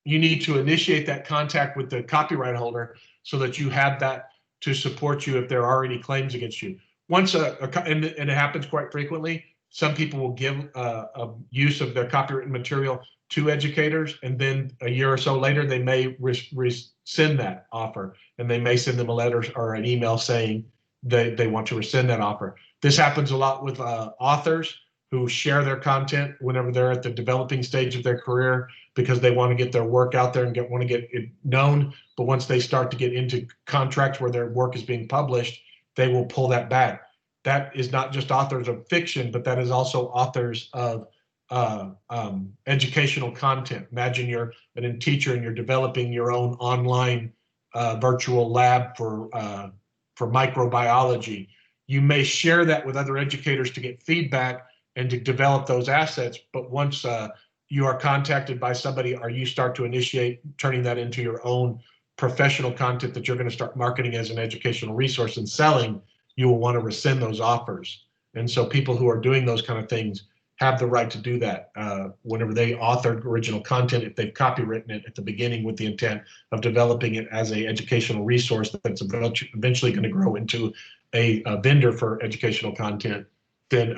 you need to initiate that contact with the copyright holder so that you have that to support you if there are any claims against you. Once and it happens quite frequently, some people will give a use of their copywritten material to educators, and then a year or so later, they may rescind that offer, and they may send them a letter or an email saying they want to rescind that offer. This happens a lot with authors who share their content whenever they're at the developing stage of their career because they want to get their work out there and want to get it known. But once they start to get into contracts where their work is being published, they will pull that back. That is not just authors of fiction, but that is also authors of educational content. Imagine you're a teacher and you're developing your own online virtual lab for microbiology. You may share that with other educators to get feedback and to develop those assets. But once you are contacted by somebody or you start to initiate turning that into your own professional content that you're going to start marketing as an educational resource and selling, you will want to rescind those offers. And so people who are doing those kind of things have the right to do that whenever they authored original content, if they've copywritten it at the beginning with the intent of developing it as an educational resource that's eventually going to grow into a vendor for educational content, then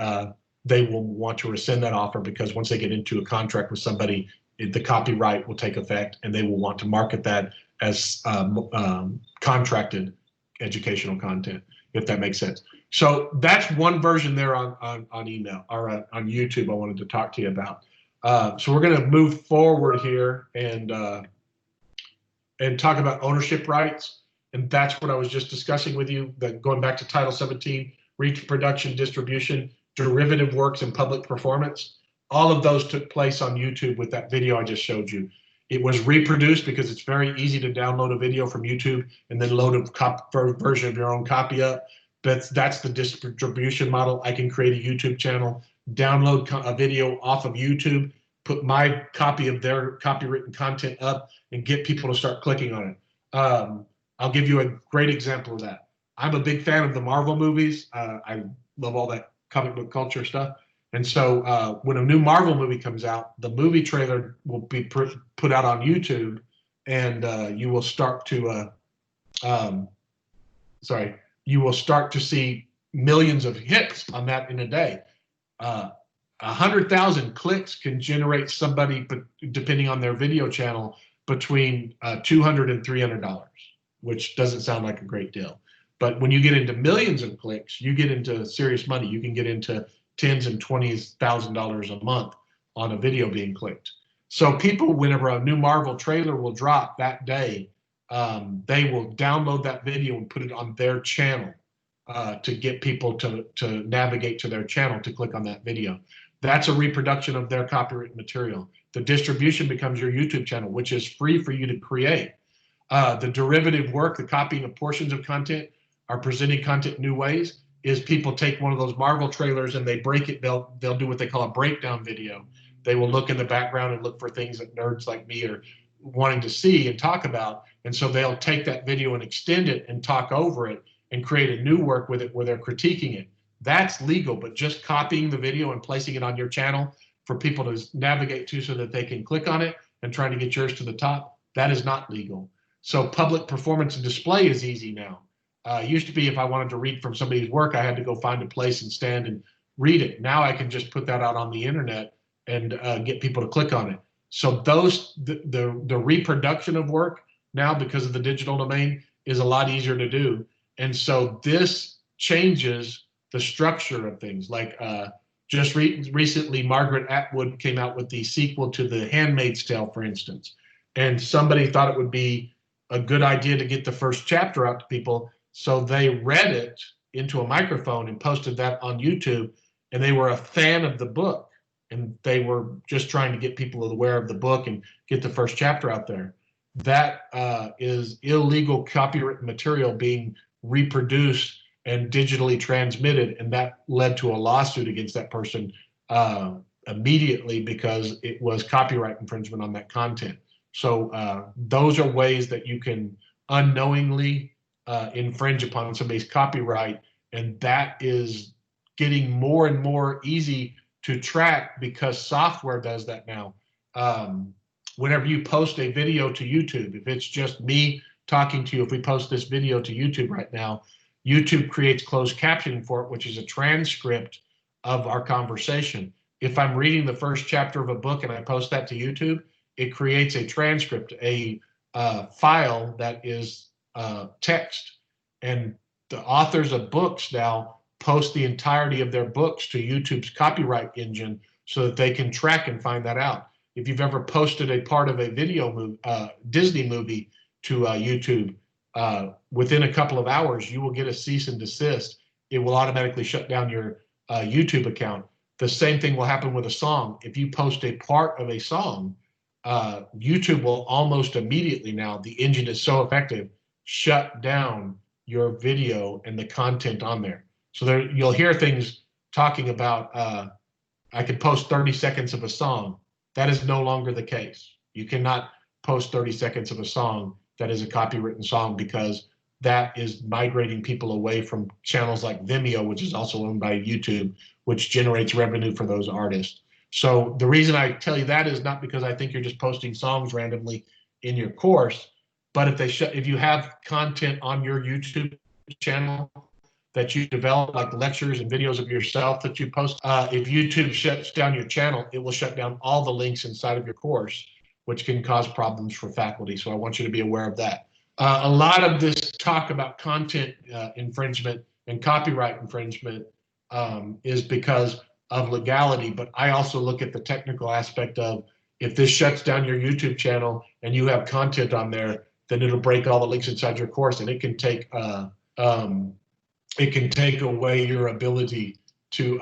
they will want to rescind that offer, because once they get into a contract with somebody, the copyright will take effect and they will want to market that as contracted educational content, if that makes sense. So that's one version there on email or on YouTube I wanted to talk to you about. So we're going to move forward here and talk about ownership rights. And that's what I was just discussing with you, that going back to Title 17, reproduction, distribution, derivative works, and public performance. All of those took place on YouTube with that video I just showed you. It was reproduced because it's very easy to download a video from YouTube and then load a version of your own copy up. That's the distribution model. I can create a YouTube channel, download a video off of YouTube, put my copy of their copywritten content up, and get people to start clicking on it. I'll give you a great example of that. I'm a big fan of the Marvel movies. I love all that comic book culture stuff. And so when a new Marvel movie comes out, the movie trailer will be put out on YouTube, and you will start to you will start to see millions of hits on that in a day. 100,000 clicks can generate somebody, but depending on their video channel, between $200 and $300, which doesn't sound like a great deal. But when you get into millions of clicks, you get into serious money. You can get into tens and $20,000 a month on a video being clicked. So people, whenever a new Marvel trailer will drop that day, they will download that video and put it on their channel to get people to navigate to their channel to click on that video. That's a reproduction of their copyrighted material. The distribution becomes your YouTube channel, which is free for you to create. The derivative work, the copying of portions of content, are presenting content new ways, is people take one of those Marvel trailers and they break it. They'll do what they call a breakdown video. They will look in the background and look for things that nerds like me are wanting to see and talk about. And so they'll take that video and extend it and talk over it and create a new work with it where they're critiquing it. That's legal, but just copying the video and placing it on your channel for people to navigate to so that they can click on it and trying to get yours to the top, that is not legal. So public performance and display is easy now. It used to be if I wanted to read from somebody's work, I had to go find a place and stand and read it. Now I can just put that out on the internet and get people to click on it. So the reproduction of work now, because of the digital domain, is a lot easier to do. And so this changes the structure of things. Like just recently, Margaret Atwood came out with the sequel to The Handmaid's Tale, for instance. And somebody thought it would be a good idea to get the first chapter out to people. So they read it into a microphone and posted that on YouTube. And they were a fan of the book. And they were just trying to get people aware of the book and get the first chapter out there. That is illegal copyright material being reproduced and digitally transmitted, and that led to a lawsuit against that person immediately because it was copyright infringement on that content. So those are ways that you can unknowingly infringe upon somebody's copyright, and that is getting more and more easy to track because software does that now. whenever you post a video to YouTube, if it's just me talking to you, if we post this video to YouTube right now, YouTube creates closed captioning for it, which is a transcript of our conversation. If I'm reading the first chapter of a book and I post that to YouTube, it creates a transcript, a file that is text. And the authors of books now post the entirety of their books to YouTube's copyright engine so that they can track and find that out. If you've ever posted a part of a video movie, Disney movie to YouTube, within a couple of hours, you will get a cease and desist. It will automatically shut down your YouTube account. The same thing will happen with a song. If you post a part of a song, YouTube will almost immediately now, the engine is so effective, shut down your video and the content on there. So there, you'll hear things talking about, I could post 30 seconds of a song. That is no longer the case. You cannot post 30 seconds of a song that is a copywritten song, because that is migrating people away from channels like Vimeo, which is also owned by YouTube, which generates revenue for those artists. So the reason I tell you that is not because I think you're just posting songs randomly in your course, but if you have content on your YouTube channel that you develop, like lectures and videos of yourself that you post, if YouTube shuts down your channel, it will shut down all the links inside of your course, which can cause problems for faculty. So I want you to be aware of that. A lot of this talk about content infringement and copyright infringement is because of legality, but I also look at the technical aspect of, if this shuts down your YouTube channel and you have content on there, then it'll break all the links inside your course, and it can take away your ability to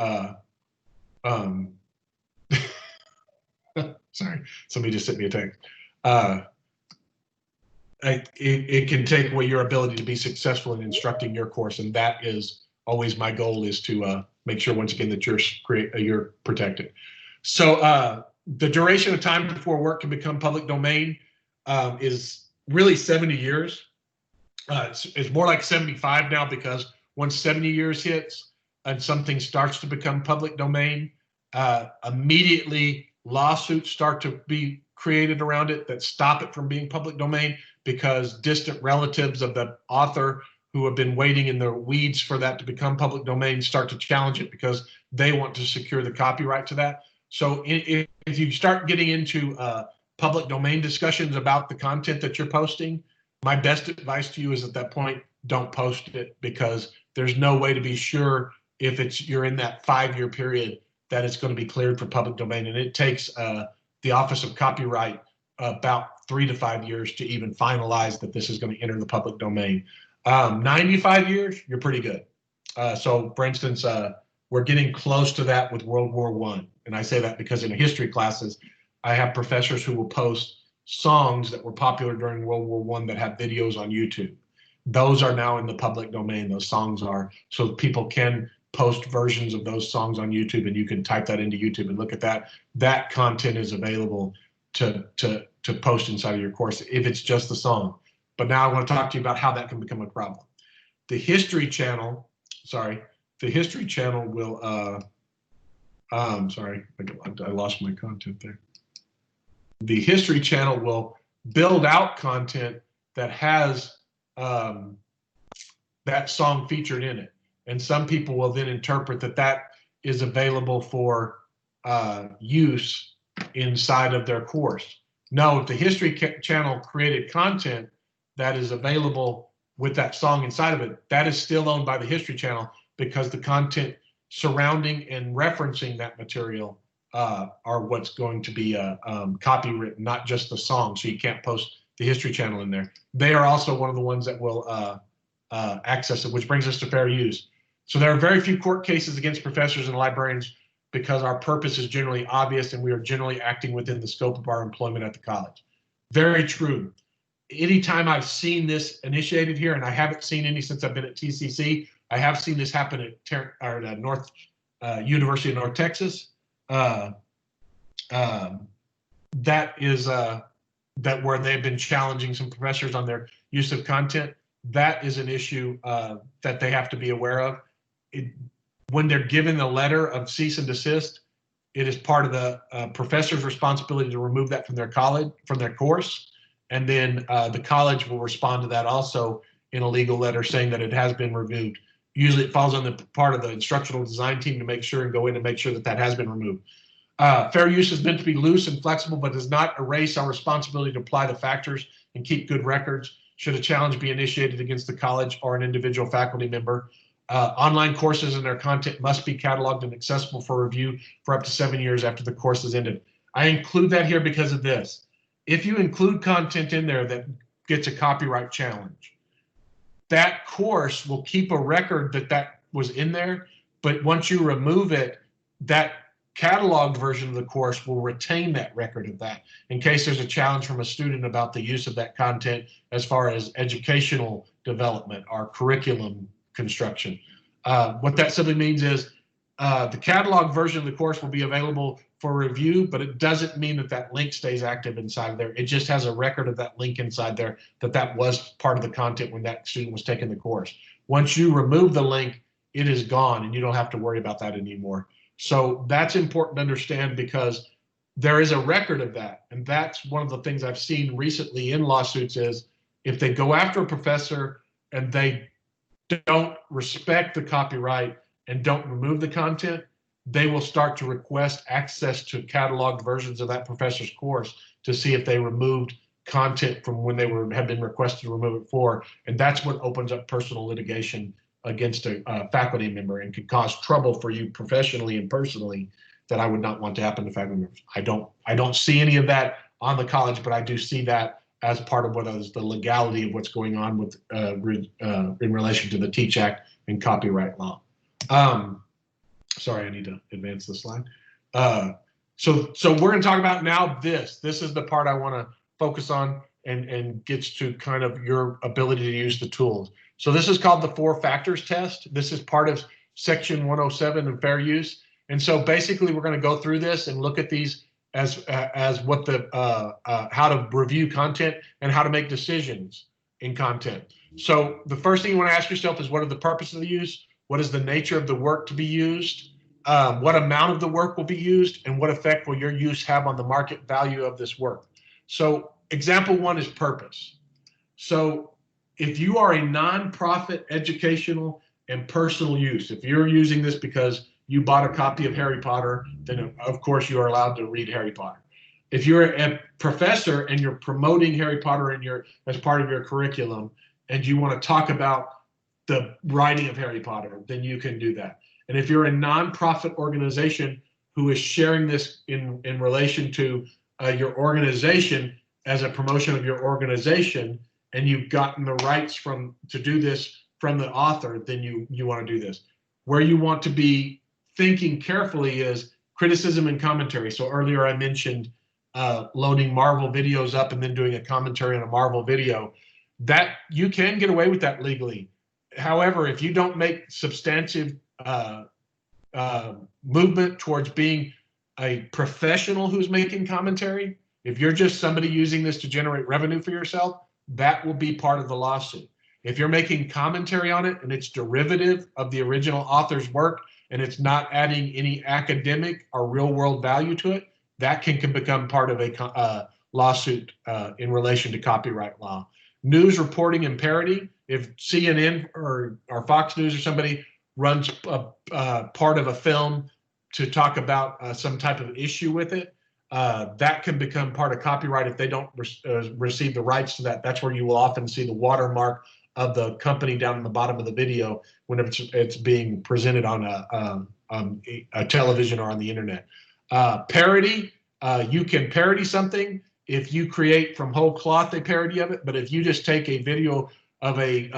sorry, somebody just sent me a text. It can take away your ability to be successful in instructing your course, and that is always my goal, is to make sure, once again, that you're protected. So the duration of time before work can become public domain is really 70 years. It's more like 75 now, because once 70 years hits and something starts to become public domain, immediately lawsuits start to be created around it that stop it from being public domain, because distant relatives of the author who have been waiting in the weeds for that to become public domain start to challenge it, because they want to secure the copyright to that. So if you start getting into public domain discussions about the content that you're posting, my best advice to you is, at that point, don't post it, because there's no way to be sure if you're in that 5-year period that it's going to be cleared for public domain. And it takes the Office of Copyright about 3 to 5 years to even finalize that this is going to enter the public domain. 95 years, you're pretty good. So for instance, we're getting close to that with World War I. And I say that because in history classes, I have professors who will post songs that were popular during World War I that have videos on YouTube. Those are now in the public domain. Those songs are, so people can post versions of those songs on YouTube, and you can type that into YouTube and look at that. That content is available to post inside of your course if it's just the song. But now I want to talk to you about how that can become a problem. The History Channel, will, sorry, I lost my content there. The History Channel will build out content that has that song featured in it. And some people will then interpret that that is available for use inside of their course. No, if the History Channel created content that is available with that song inside of it, that is still owned by the History Channel, because the content surrounding and referencing that material are what's going to be copywritten, not just the song. So you can't post the History Channel in there. They are also one of the ones that will access it, which brings us to fair use. So there are very few court cases against professors and librarians, because our purpose is generally obvious and we are generally acting within the scope of our employment at the college. Very true. Anytime I've seen this initiated here, and I haven't seen any since I've been at TCC, I have seen this happen at University of North Texas. That is that where they've been challenging some professors on their use of content. That is an issue that they have to be aware of. When they're given a letter of cease and desist, it is part of the professor's responsibility to remove that from their course, and then the college will respond to that also in a legal letter saying that it has been removed. Usually it falls on the part of the instructional design team to make sure and go in and make sure that that has been removed. Fair use is meant to be loose and flexible, but does not erase our responsibility to apply the factors and keep good records should a challenge be initiated against the college or an individual faculty member. Online courses and their content must be cataloged and accessible for review for up to 7 years after the course is ended. I include that here because of this. If you include content in there that gets a copyright challenge, that course will keep a record that that was in there, but once you remove it, that cataloged version of the course will retain that record of that in case there's a challenge from a student about the use of that content as far as educational development or curriculum construction. What that simply means is the catalog version of the course will be available for review, but it doesn't mean that that link stays active inside there. It just has a record of that link inside there, that was part of the content when that student was taking the course. Once you remove the link, it is gone and you don't have to worry about that anymore. So that's important to understand because there is a record of that. And that's one of the things I've seen recently in lawsuits is if they go after a professor and they don't respect the copyright and don't remove the content, they will start to request access to cataloged versions of that professor's course to see if they removed content from when they had been requested to remove it for. And that's what opens up personal litigation against a faculty member and could cause trouble for you professionally and personally that I would not want to happen to faculty members. I don't see any of that on the college, but I do see that as part of what is the legality of what's going on with in relation to the Teach Act and copyright law. Sorry, I need to advance the slide. So we're going to talk about now this. This is the part I want to focus on and gets to kind of your ability to use the tools. So this is called the 4 factors test. This is part of section 107 of fair use. And so basically we're going to go through this and look at these as what the how to review content and how to make decisions in content. So the first thing you want to ask yourself is, what are the purpose of the use? What is the nature of the work to be used? What amount of the work will be used? And what effect will your use have on the market value of this work? So example 1 is purpose. So if you are a nonprofit educational and personal use, if you're using this because you bought a copy of Harry Potter, then of course you are allowed to read Harry Potter. If you're a professor and you're promoting Harry Potter as part of your curriculum and you want to talk about the writing of Harry Potter, then you can do that. And if you're a nonprofit organization who is sharing this in relation to your organization as a promotion of your organization, and you've gotten the rights to do this from the author, then you want to do this. Where you want to be thinking carefully is criticism and commentary. So earlier I mentioned loading Marvel videos up and then doing a commentary on a Marvel video. That you can get away with that legally. However, if you don't make substantive movement towards being a professional who's making commentary, if you're just somebody using this to generate revenue for yourself, that will be part of the lawsuit. If you're making commentary on it and it's derivative of the original author's work and it's not adding any academic or real world value to it, that can become part of a lawsuit in relation to copyright law. News reporting and parody. If CNN or Fox News or somebody runs part of a film to talk about some type of issue with it, that can become part of copyright if they don't receive the rights to that. That's where you will often see the watermark of the company down in the bottom of the video whenever it's being presented on a television or on the internet. Parody, you can parody something if you create from whole cloth a parody of it, but if you just take a video of a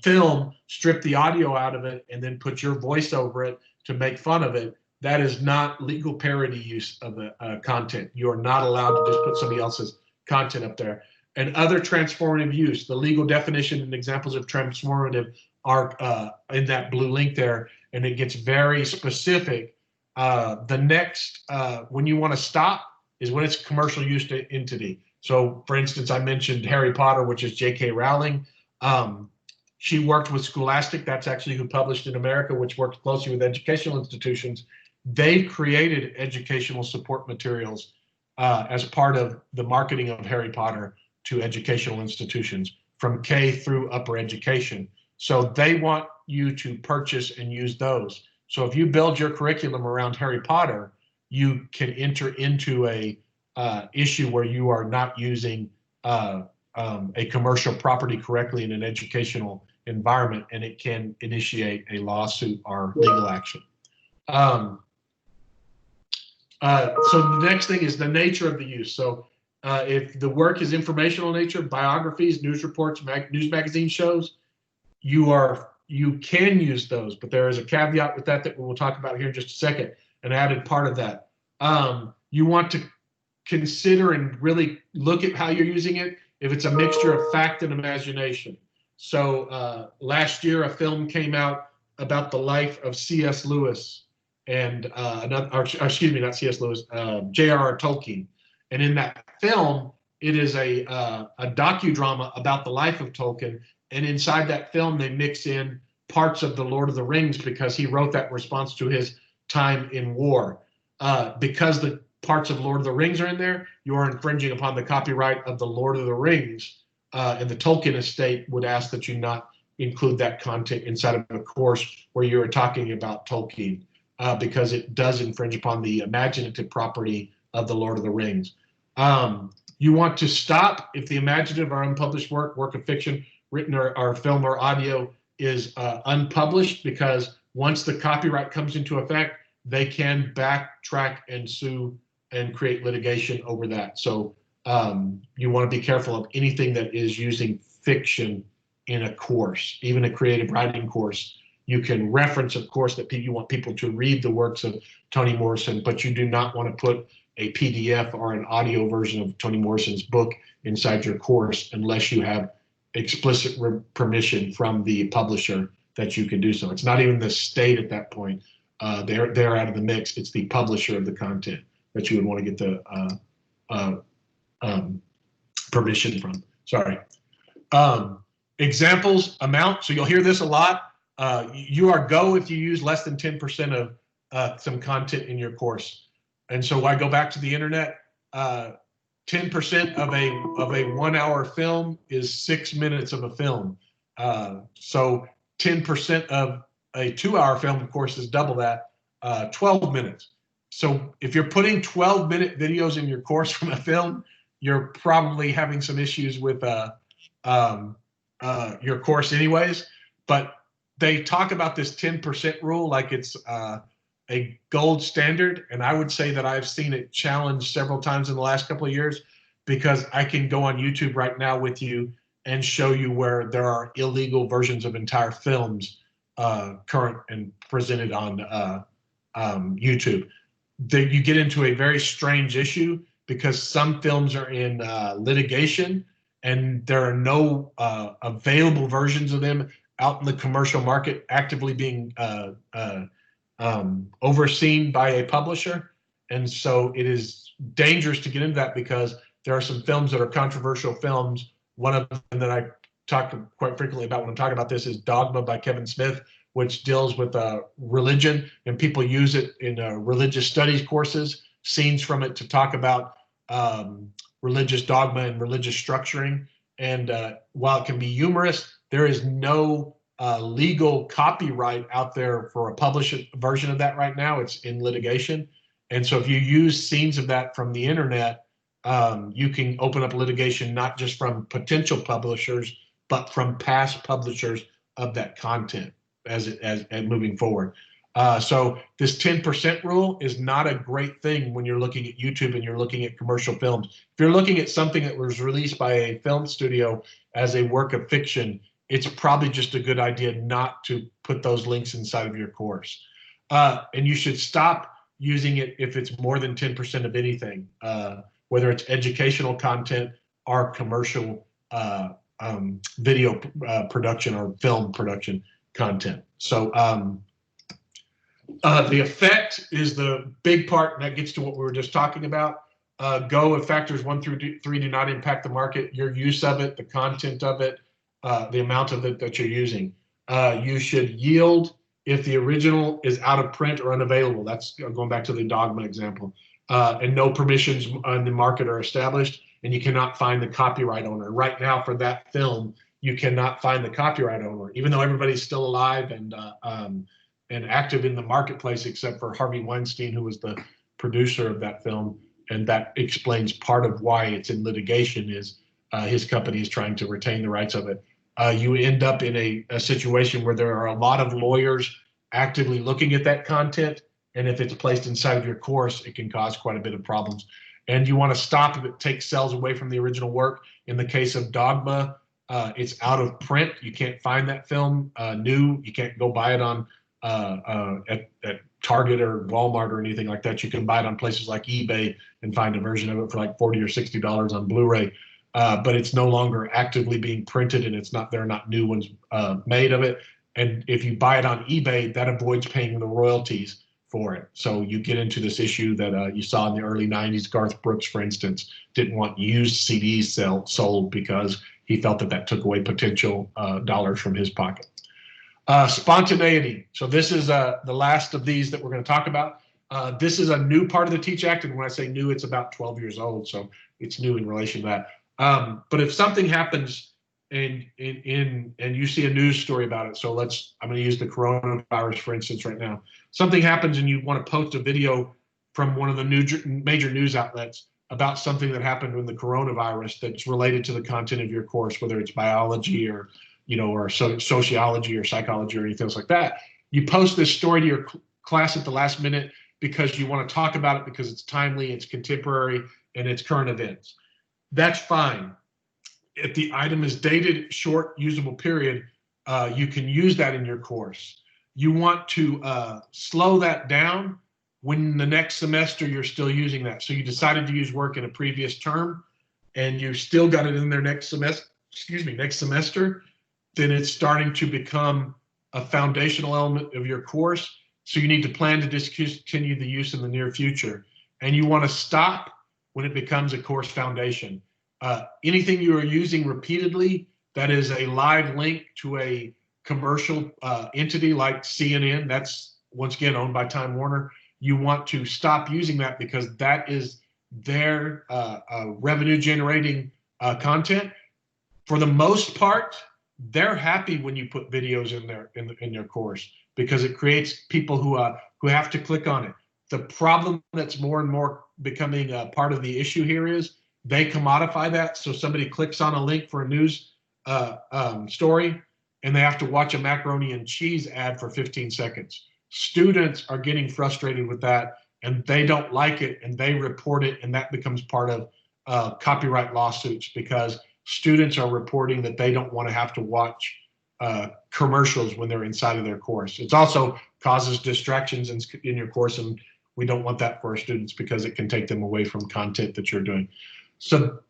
film, strip the audio out of it, and then put your voice over it to make fun of it, that is not legal parody use of the content. You are not allowed to just put somebody else's content up there. And other transformative use, the legal definition and examples of transformative are in that blue link there, and it gets very specific. The next, when you want to stop, is when it's commercial use to entity. So, for instance, I mentioned Harry Potter, which is J.K. Rowling. She worked with Scholastic. That's actually who published in America, which worked closely with educational institutions. They've created educational support materials as part of the marketing of Harry Potter to educational institutions from K through upper education. So they want you to purchase and use those. So if you build your curriculum around Harry Potter, you can enter into a issue where you are not using a commercial property correctly in an educational environment, and it can initiate a lawsuit or legal action. So the next thing is the nature of the use. So if the work is informational nature, biographies, news reports, news magazine shows, you can use those, but there is a caveat with that we'll talk about here in just a second, an added part of that. You want to consider and really look at how you're using it, if it's a mixture of fact and imagination. So last year, a film came out about the life of C.S. Lewis and excuse me, not C.S. Lewis, J.R.R. Tolkien. And in that film, it is a docudrama about the life of Tolkien. And inside that film, they mix in parts of the Lord of the Rings because he wrote that in response to his time in war. Because the parts of Lord of the Rings are in there, you are infringing upon the copyright of the Lord of the Rings. And the Tolkien estate would ask that you not include that content inside of a course where you're talking about Tolkien. Because it does infringe upon the imaginative property of the Lord of the Rings. You want to stop if the imaginative or unpublished work of fiction, written or film or audio, is unpublished, because once the copyright comes into effect, they can backtrack and sue and create litigation over that. So you want to be careful of anything that is using fiction in a course, even a creative writing course. You can reference, of course, that you want people to read the works of Toni Morrison, but you do not want to put a PDF or an audio version of Toni Morrison's book inside your course unless you have explicit permission from the publisher that you can do so. It's not even the state at that point. They're out of the mix. It's the publisher of the content that you would want to get the permission from. Sorry. Examples, amount. So you'll hear this a lot. You are go if you use less than 10% of some content in your course. And so I go back to the internet. 10% of a 1 hour film is 6 minutes of a film. So 10% of a 2 hour film, of course, is double that, 12 minutes. So if you're putting 12-minute videos in your course from a film, you're probably having some issues with your course anyways. But they talk about this 10% rule like it's a gold standard. And I would say that I've seen it challenged several times in the last couple of years, because I can go on YouTube right now with you and show you where there are illegal versions of entire films current and presented on YouTube. You get into a very strange issue because some films are in litigation and there are no available versions of them out in the commercial market actively being overseen by a publisher. And so it is dangerous to get into that, because there are some films that are controversial films. One of them that I talk quite frequently about when I'm talking about this is Dogma by Kevin Smith, which deals with religion, and people use it in religious studies courses, scenes from it to talk about religious dogma and religious structuring. And while it can be humorous, there is no legal copyright out there for a published version of that right now. It's in litigation. And so if you use scenes of that from the internet, you can open up litigation not just from potential publishers, but from past publishers of that content as moving forward. So this 10% rule is not a great thing when you're looking at YouTube and you're looking at commercial films. If you're looking at something that was released by a film studio as a work of fiction, it's probably just a good idea not to put those links inside of your course. And you should stop using it if it's more than 10% of anything, whether it's educational content or commercial video production or film production content. So the effect is the big part, and that gets to what we were just talking about. Go if factors 1 through 3 do not impact the market, your use of it, the content of it, the amount of it that you're using. You should yield if the original is out of print or unavailable. That's going back to the Dogma example. And no permissions on the market are established, and you cannot find the copyright owner. Right now for that film, you cannot find the copyright owner, even though everybody's still alive and active in the marketplace, except for Harvey Weinstein, who was the producer of that film. And that explains part of why it's in litigation is his company is trying to retain the rights of it. You end up in a situation where there are a lot of lawyers actively looking at that content. And if it's placed inside of your course, it can cause quite a bit of problems. And you want to stop if it takes cells away from the original work. In the case of Dogma, it's out of print. You can't find that film new. You can't go buy it on at Target or Walmart or anything like that. You can buy it on places like eBay and find a version of it for like $40 or $60 on Blu-ray. But it's no longer actively being printed, and there are not new ones made of it. And if you buy it on eBay, that avoids paying the royalties for it. So you get into this issue that you saw in the early 90s. Garth Brooks, for instance, didn't want used CDs sold because he felt that took away potential dollars from his pocket. Spontaneity. So this is the last of these that we're going to talk about. This is a new part of the TEACH Act, and when I say new, it's about 12 years old, so it's new in relation to that. But if something happens and you see a news story about it, so I'm going to use the coronavirus for instance right now. Something happens and you want to post a video from one of the major news outlets about something that happened with the coronavirus that's related to the content of your course, whether it's biology or sociology or psychology or anything else like that. You post this story to your class at the last minute because you want to talk about it because it's timely, it's contemporary, and it's current events. That's fine. If the item is dated, short, usable period, you can use that in your course. You want to slow that down when the next semester you're still using that. So you decided to use work in a previous term and you still got it in there next semester, then it's starting to become a foundational element of your course. So you need to plan to discontinue the use in the near future. And you want to stop when it becomes a course foundation. Anything you are using repeatedly that is a live link to a commercial entity like CNN, that's once again owned by Time Warner, you want to stop using that because that is their revenue generating content. For the most part, they're happy when you put videos in their course because it creates people who have to click on it. The problem that's more and more becoming a part of the issue here is they commodify that. So somebody clicks on a link for a news story and they have to watch a macaroni and cheese ad for 15 seconds. Students are getting frustrated with that and they don't like it and they report it, and that becomes part of copyright lawsuits because students are reporting that they don't want to have to watch commercials when they're inside of their course. It also causes distractions in your course, and we don't want that for our students because it can take them away from content that you're doing. So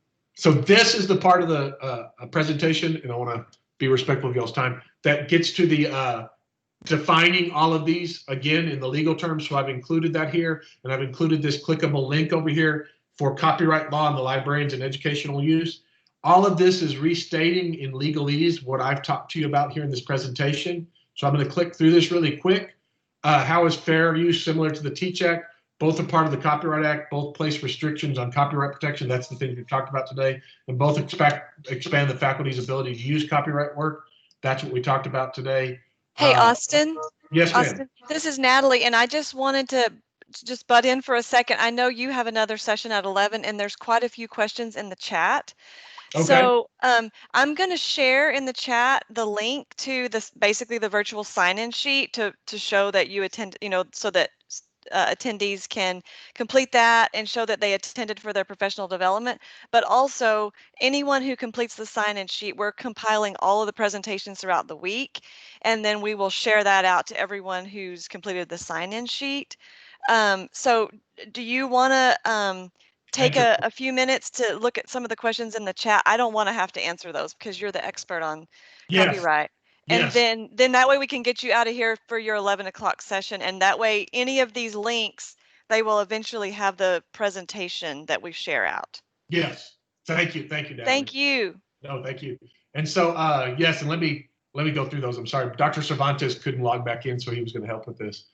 this is the part of the presentation, and I want to be respectful of y'all's time, that gets to the defining all of these again in the legal terms. So I've included that here, and I've included this clickable link over here for copyright law and the librarians and educational use. All of this is restating in legalese what I've talked to you about here in this presentation. So I'm going to click through this really quick. How is fair use similar to the TEACH Act? Both are part of the Copyright Act. Both place restrictions on copyright protection. That's the thing we've talked about today. And both expand the faculty's ability to use copyright work. That's what we talked about today. Hey, Austin. Yes, ma'am. Austin, this is Natalie, and I just wanted to just butt in for a second. I know you have another session at 11, and there's quite a few questions in the chat. Okay. So I'm going to share in the chat the link to this, basically the virtual sign-in sheet to show that you attend, so that attendees can complete that and show that they attended for their professional development. But also anyone who completes the sign-in sheet, we're compiling all of the presentations throughout the week, and then we will share that out to everyone who's completed the sign-in sheet. So do you want to take a few minutes to look at some of the questions in the chat? I don't want to have to answer those because you're the expert on copyright. Yes. And then that way we can get you out of here for your 11 o'clock session. And that way, any of these links, they will eventually have the presentation that we share out. Yes. Thank you. Thank you, Natalie. Thank you. No, thank you. And so, yes, and let me let me go through those. I'm sorry. Dr. Cervantez couldn't log back in, so he was going to help with this.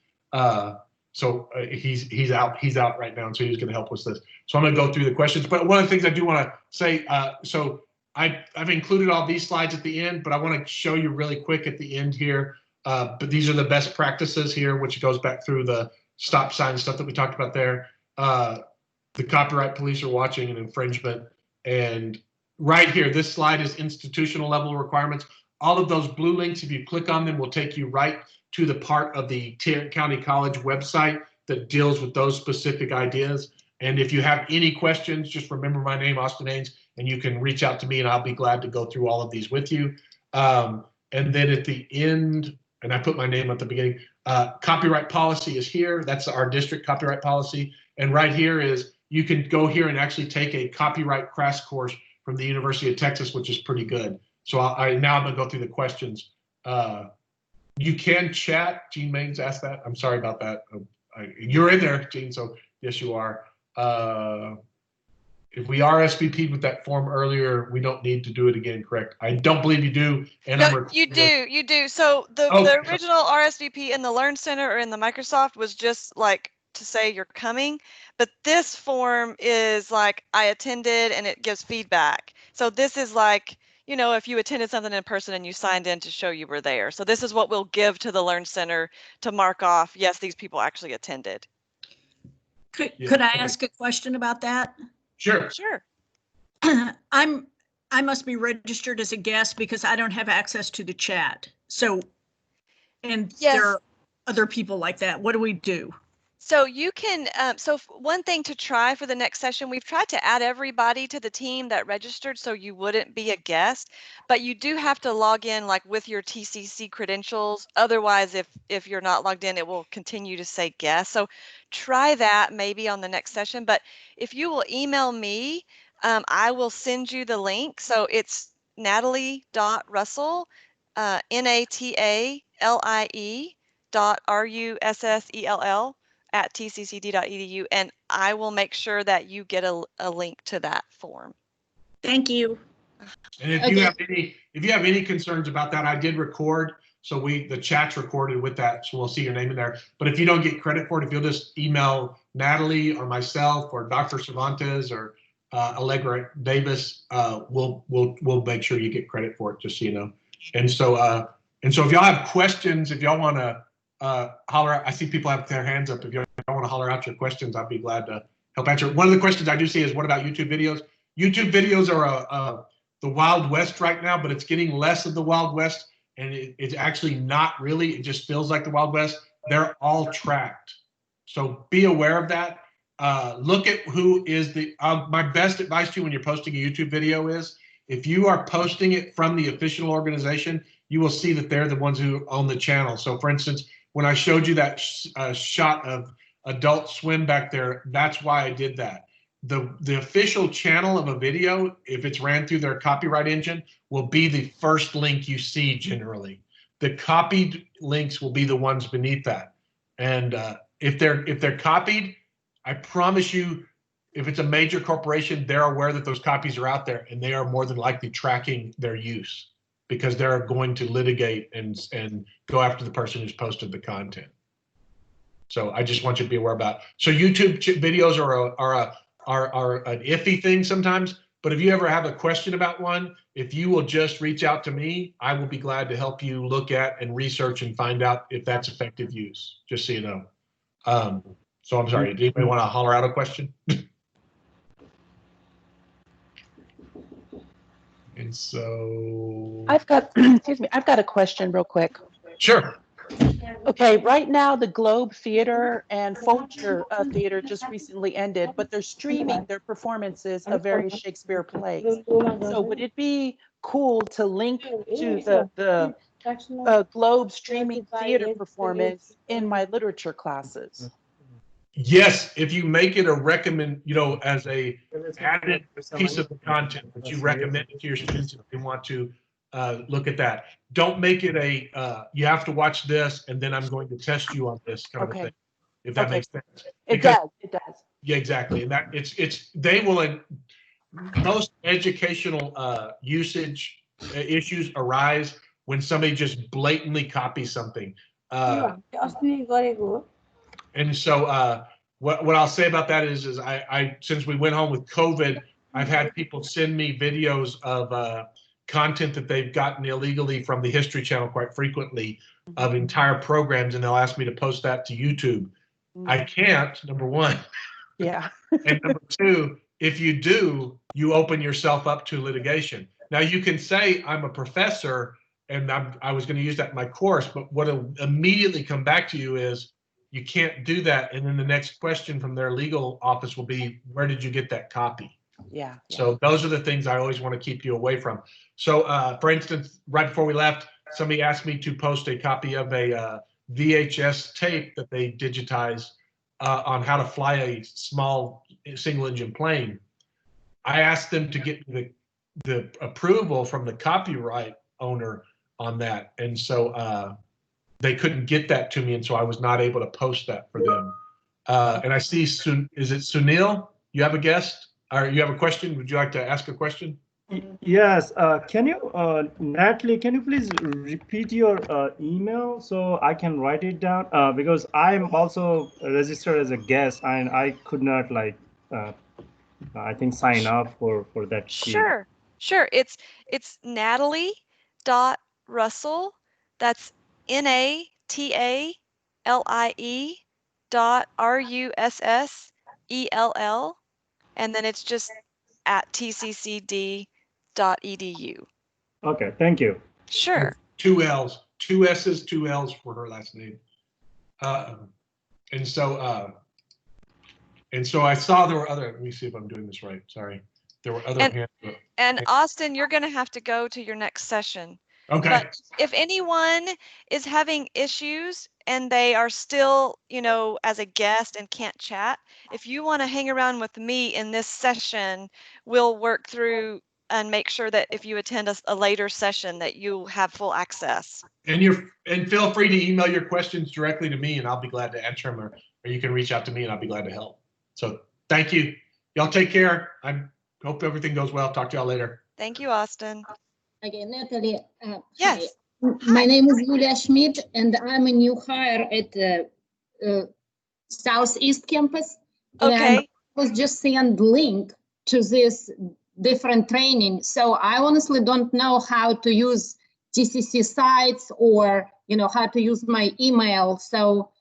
He's out right now, and so he's going to help with this. So I'm going to go through the questions. But one of the things I do want to say, so I've included all these slides at the end, but I want to show you really quick at the end here. But these are the best practices here, which goes back through the stop sign stuff that we talked about there. The copyright police are watching an infringement. And right here, this slide is institutional level requirements. All of those blue links, if you click on them, will take you right to the part of the Tarrant County College website that deals with those specific ideas. And if you have any questions, just remember my name, Austin Haynes, and you can reach out to me and I'll be glad to go through all of these with you. And then at the end, and I put my name at the beginning, copyright policy is here. That's our district copyright policy. And right here is, you can go here and actually take a copyright crash course from the University of Texas, which is pretty good. So now I'm gonna go through the questions. You can chat. Gene Maines asked that. I'm sorry about that. You're in there, Gene, so yes, you are. If we RSVP'd with that form earlier, we don't need to do it again, correct? I don't believe you do. And no, you do. So the original RSVP in the Learn Center or in the Microsoft was just like to say you're coming, but this form is like I attended and it gives feedback. So this is like, you know, if you attended something in person and you signed in to show you were there. So this is what we'll give to the Learn Center to mark off, yes, these people actually attended. Could I ask a question about that? Sure. Sure. I must be registered as a guest because I don't have access to the chat. So, and yes, there are other people like that. What do we do? So you can, so one thing to try for the next session, we've tried to add everybody to the team that registered so you wouldn't be a guest, but you do have to log in like with your TCC credentials. Otherwise, if you're not logged in, it will continue to say guest. So try that maybe on the next session. But if you will email me, I will send you the link. So it's natalie.russell, NATALIE.RUSSELL at tccd.edu, and I will make sure that you get a link to that form. Thank you. And if you have any concerns about that, I did record, so the chat's recorded with that, so we'll see your name in there. But if you don't get credit for it, if you'll just email Natalie or myself or Dr. Cervantez or Allegra Davis, we'll make sure you get credit for it, just so you know. And so if y'all have questions, if y'all want to holler out, I see people have their hands up. If you want to holler out your questions, I'd be glad to help answer. One of the questions I do see is, what about YouTube videos? YouTube videos are the Wild West right now, but it's getting less of the Wild West, and it's actually not really. It just feels like the Wild West. They're all tracked, so be aware of that. Look at who is the. My best advice to you when you're posting a YouTube video is, if you are posting it from the official organization, you will see that they're the ones who own the channel. So, for instance, when I showed you that shot of Adult Swim back there, that's why I did that. The official channel of a video, if it's ran through their copyright engine, will be the first link you see generally. The copied links will be the ones beneath that. And if they're copied, I promise you, if it's a major corporation, they're aware that those copies are out there, and they are more than likely tracking their use, because they're going to litigate and go after the person who's posted the content. So I just want you to be aware about. So YouTube videos are an iffy thing sometimes, but if you ever have a question about one, if you will just reach out to me, I will be glad to help you look at and research and find out if that's effective use, just so you know. So I'm sorry, did anybody want to holler out a question? And so I've got, excuse me, I've got a question real quick. Sure. Okay, right now the Globe Theater and Folger Theater just recently ended, but they're streaming their performances of various Shakespeare plays. So would it be cool to link to the Globe streaming theater performance in my literature classes? Yes, if you make it a recommend, as a added piece of the content that you recommend it to your students if they want to look at that. Don't make it you have to watch this and then I'm going to test you on this kind of a thing, if that makes sense. It does. Yeah, exactly. And that they will, most educational usage issues arise when somebody just blatantly copies something. And so what I'll say about that is I since we went home with COVID, I've had people send me videos of content that they've gotten illegally from the History Channel quite frequently of entire programs, and they'll ask me to post that to YouTube. I can't, number one. Yeah. And number two, if you do, you open yourself up to litigation. Now you can say I'm a professor and I was going to use that in my course, but what'll immediately come back to you is you can't do that. And then the next question from their legal office will be, where did you get that copy? Yeah. So those are the things I always want to keep you away from. So for instance, right before we left, somebody asked me to post a copy of a VHS tape that they digitized on how to fly a small single engine plane. I asked them to get the approval from the copyright owner on that. And so they couldn't get that to me. And so I was not able to post that for them. And I see, is it Sunil? You have a guest? Or you have a question? Would you like to ask a question? Yes. Can you, Natalie, can you please repeat your email so I can write it down? Because I'm also registered as a guest and I could not I think sign up for that sheet. Sure. It's Natalie.Russell. That's NATALIE.RUSSELL. And then it's just at tccd.edu. Okay, thank you. Sure. 2 L's, 2 S's, 2 L's for her last name. And so I saw there were other, let me see if I'm doing this right. Sorry. There were other hands. And Austin, you're going to have to go to your next session. Okay. But if anyone is having issues and they are still, as a guest and can't chat, if you want to hang around with me in this session, we'll work through and make sure that if you attend a later session that you have full access. And feel free to email your questions directly to me and I'll be glad to answer them, or you can reach out to me and I'll be glad to help. So thank you. Y'all take care. I hope everything goes well. Talk to y'all later. Thank you, Austin. Okay, Natalie. Yes. Hi. My name is Julia Schmidt, and I'm a new hire at the Southeast campus. Okay. And I was just sent link to this different training. So I honestly don't know how to use TCC sites or, how to use my email. So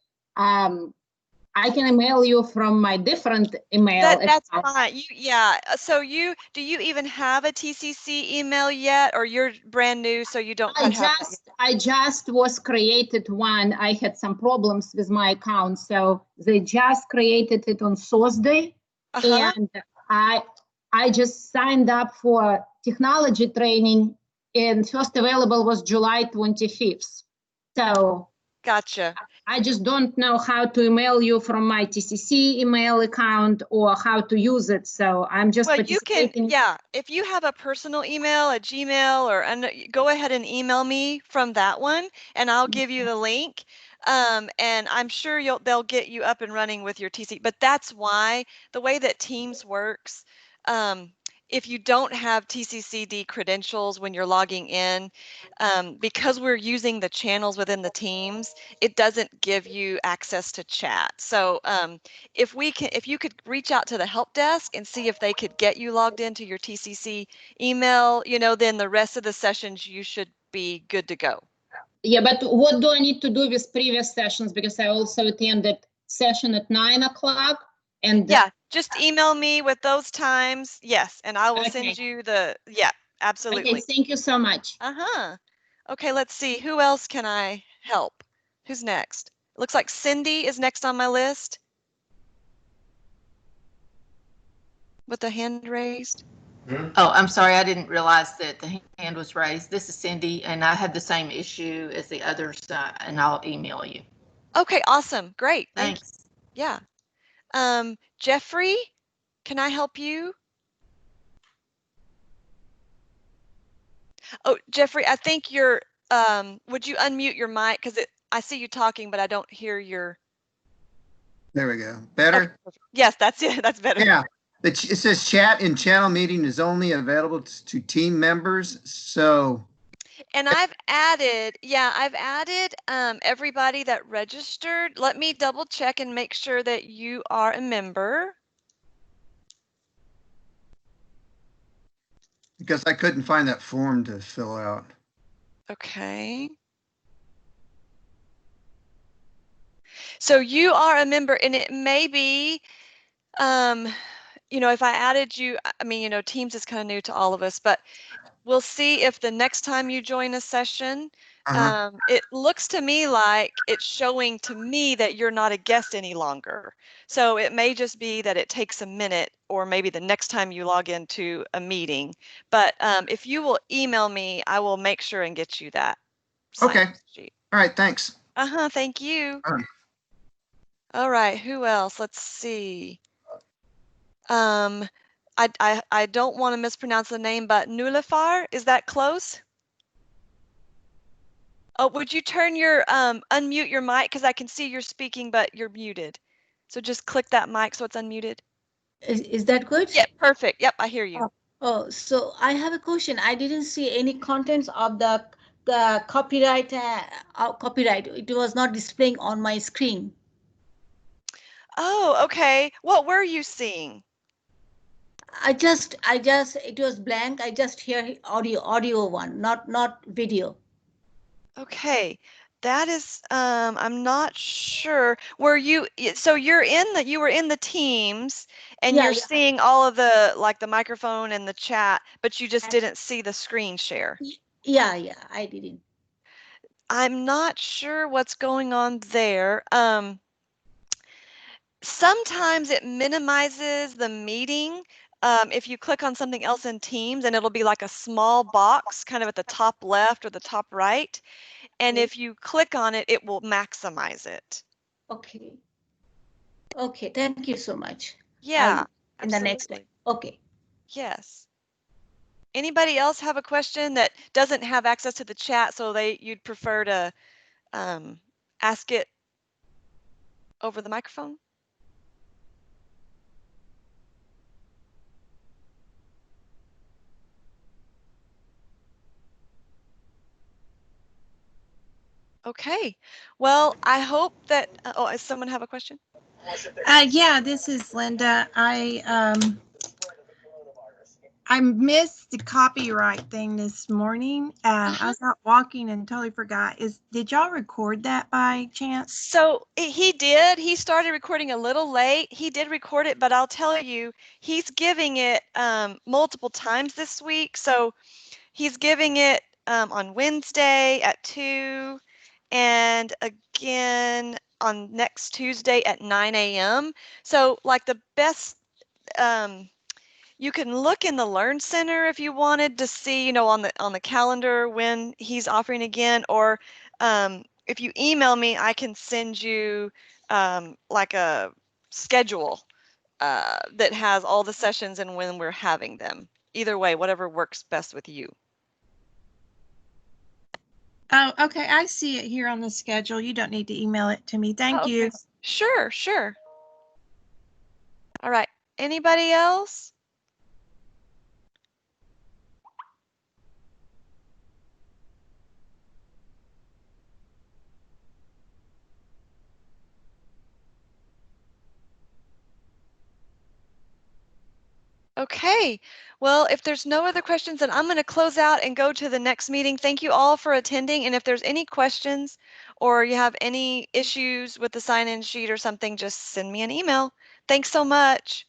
I can email you from my different email. That's fine. So do you even have a TCC email yet, or you're brand new, so you don't quite have that yet? I just was created one. I had some problems with my account, so they just created it on Thursday, and I just signed up for technology training, and first available was July 25th. So. Gotcha. I just don't know how to email you from my TCC email account or how to use it. So I'm just participating. If you have a personal email, a Gmail, or go ahead and email me from that one, and I'll give you the link. And I'm sure they'll get you up and running with your TCC. But that's why the way that Teams works, if you don't have TCCD credentials when you're logging in, because we're using the channels within the Teams, it doesn't give you access to chat. So if you could reach out to the help desk and see if they could get you logged into your TCC email, then the rest of the sessions you should be good to go. Yeah, but what do I need to do with previous sessions? Because I also attended session at 9 o'clock. And just email me with those times. Yes, and I will send you absolutely. Okay, thank you so much. Okay, let's see. Who else can I help? Who's next? Looks like Cindy is next on my list with the hand raised. Oh, I'm sorry. I didn't realize that the hand was raised. This is Cindy, and I had the same issue as the others, and I'll email you. Okay, awesome. Great. Thanks. Yeah. Jeffrey, can I help you? Oh, Jeffrey, I think you're, would you unmute your mic? Because I see you talking, but I don't hear your. There we go. Better? Yes, that's it. That's better. Yeah. It says chat in channel meeting is only available to team members. So And I've added everybody that registered. Let me double check and make sure that you are a member. Because I couldn't find that form to fill out. Okay. So you are a member, and it may be, if I added you, I mean, Teams is kind of new to all of us, but we'll see if the next time you join a session, it looks to me like it's showing to me that you're not a guest any longer. So it may just be that it takes a minute, or maybe the next time you log into a meeting. But if you will email me, I will make sure and get you that. Okay. Sheet. All right. Thanks. Thank you. All right. All right. Who else? Let's see. I don't want to mispronounce the name, but Nulafar, is that close? Oh, would you turn your unmute your mic, because I can see you're speaking, but you're muted. So just click that mic so it's unmuted. Is that good? Yeah, perfect. Yep, I hear you. Oh, so I have a question. I didn't see any contents of the copyright. Copyright. It was not displaying on my screen. Oh, okay. What were you seeing? It was blank. I just hear audio one, not video. Okay. That is, I'm not sure. So you were in the Teams, and Yeah, you're yeah. seeing all of the microphone and the chat, but you just didn't see the screen share. Yeah, I didn't. I'm not sure what's going on there. Sometimes it minimizes the meeting. If you click on something else in Teams, and it'll be like a small box kind of at the top left or the top right. And if you click on it, it will maximize it. Okay. Okay, thank you so much. Yeah, in the next time. Okay. Yes. Anybody else have a question that doesn't have access to the chat, so you'd prefer to ask it over the microphone? Okay. Well, I hope that, does someone have a question? Yeah, this is Linda. I missed the copyright thing this morning. I was out walking and totally forgot. Did y'all record that by chance? So he did. He started recording a little late. He did record it, but I'll tell you, he's giving it multiple times this week. So he's giving it on Wednesday at 2, and again on next Tuesday at 9 a.m. So like the best, you can look in the Learn Center if you wanted to see, on the calendar when he's offering again, or if you email me, I can send you like a schedule that has all the sessions and when we're having them. Either way, whatever works best with you. Oh, okay. I see it here on the schedule. You don't need to email it to me. Thank you. Sure. All right. Anybody else? Okay, well, if there's no other questions, then I'm going to close out and go to the next meeting. Thank you all for attending. And if there's any questions or you have any issues with the sign-in sheet or something, just send me an email. Thanks so much.